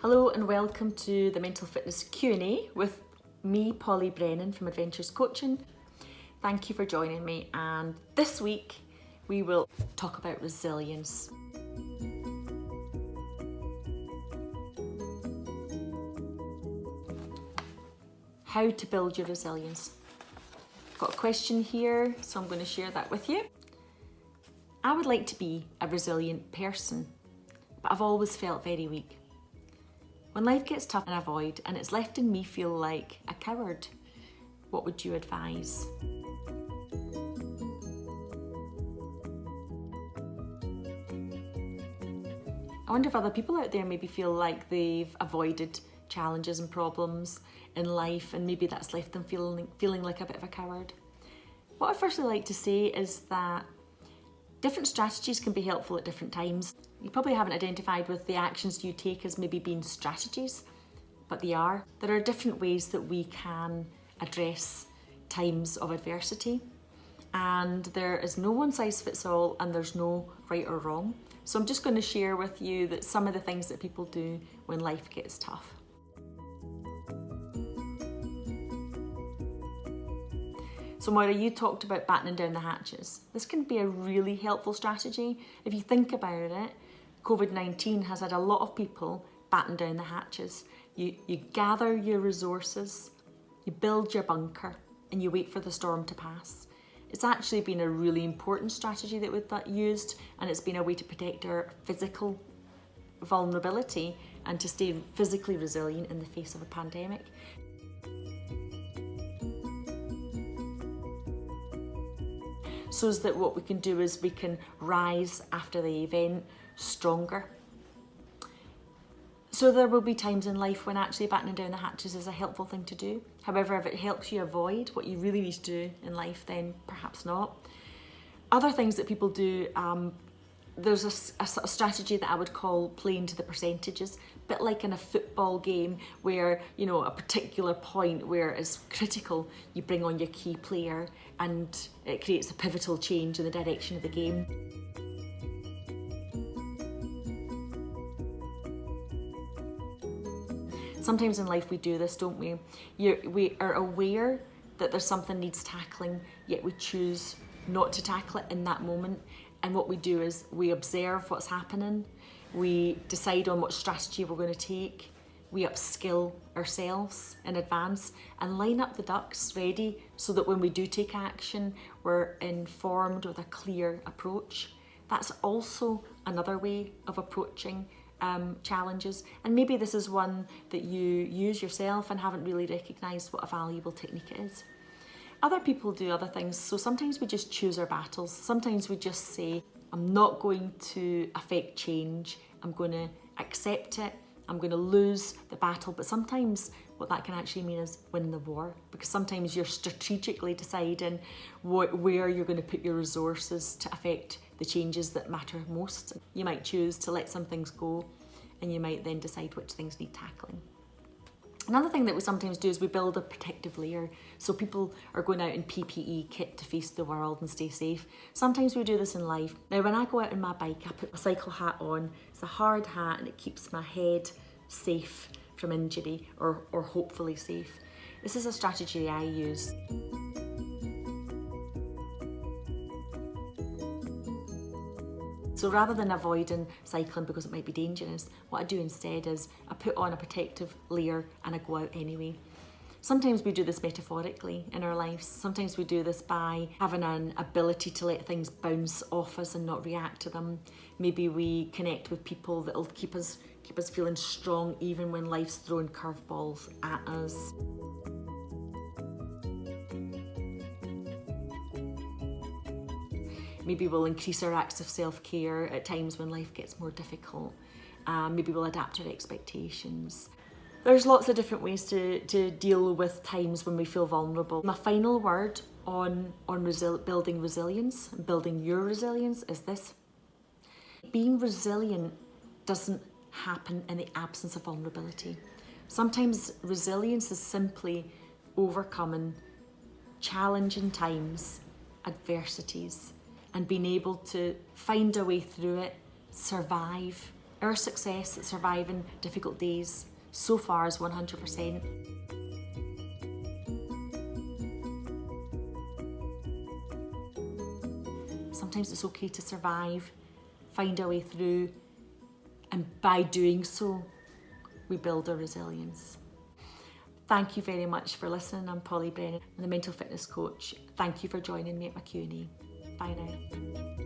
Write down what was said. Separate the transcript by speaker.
Speaker 1: Hello and welcome to the Mental Fitness Q&A with me, Polly Brennan from Adventures Coaching. Thank you for joining me, and this week we will talk about resilience. How to build your resilience. I've got a question here, so I'm going to share that with you. I would like to be a resilient person, but I've always felt very weak. When life gets tough and avoid, and it's letting me feel like a coward, what would you advise? I wonder if other people out there maybe feel like they've avoided challenges and problems in life, and maybe that's left them feeling like a bit of a coward. What I'd firstly like to say is that different strategies can be helpful at different times. You probably haven't identified with the actions you take as maybe being strategies, but they are. There are different ways that we can address times of adversity, and there is no one size fits all, and there's no right or wrong. So I'm just going to share with you that some of the things that people do when life gets tough. So Moira, you talked about battening down the hatches. This can be a really helpful strategy. If you think about it, COVID-19 has had a lot of people batten down the hatches. You gather your resources, you build your bunker, and you wait for the storm to pass. It's actually been a really important strategy that we've used, and it's been a way to protect our physical vulnerability and to stay physically resilient in the face of a pandemic. So is that what we can do is we can rise after the event stronger. So there will be times in life when actually battening down the hatches is a helpful thing to do. However, if it helps you avoid what you really need to do in life, then perhaps not. Other things that people do, there's a sort of strategy that I would call playing to the percentages, a bit like in a football game where, you know, a particular point where it's critical, you bring on your key player and it creates a pivotal change in the direction of the game. Sometimes in life we do this, don't we? We are aware that there's something needs tackling, yet we choose not to tackle it in that moment. And what we do is we observe what's happening, we decide on what strategy we're going to take, we upskill ourselves in advance and line up the ducks ready so that when we do take action, we're informed with a clear approach. That's also another way of approaching challenges, and maybe this is one that you use yourself and haven't really recognised what a valuable technique it is. Other people do other things, so sometimes we just choose our battles. Sometimes we just say, I'm not going to affect change, I'm going to accept it, I'm going to lose the battle. But sometimes what that can actually mean is win the war, because sometimes you're strategically deciding where you're going to put your resources to affect the changes that matter most. You might choose to let some things go, and you might then decide which things need tackling. Another thing that we sometimes do is we build a protective layer. So people are going out in PPE kit to face the world and stay safe. Sometimes we do this in life. Now, when I go out on my bike, I put a cycle hat on. It's a hard hat and it keeps my head safe from injury, or hopefully safe. This is a strategy I use. So rather than avoiding cycling because it might be dangerous, what I do instead is I put on a protective layer and I go out anyway. Sometimes we do this metaphorically in our lives. Sometimes we do this by having an ability to let things bounce off us and not react to them. Maybe we connect with people that'll keep us feeling strong even when life's throwing curveballs at us. Maybe we'll increase our acts of self-care at times when life gets more difficult. Maybe we'll adapt our expectations. There's lots of different ways to deal with times when we feel vulnerable. My final word on building resilience and building your resilience is this. Being resilient doesn't happen in the absence of vulnerability. Sometimes resilience is simply overcoming challenging times, adversities, and being able to find a way through it, survive, Our success at surviving difficult days so far is 100%. Sometimes it's okay to survive, find a way through, and by doing so, we build our resilience. Thank you very much for listening. I'm Polly Brennan, I'm the mental fitness coach. Thank you for joining me at my Q&A. Bye now.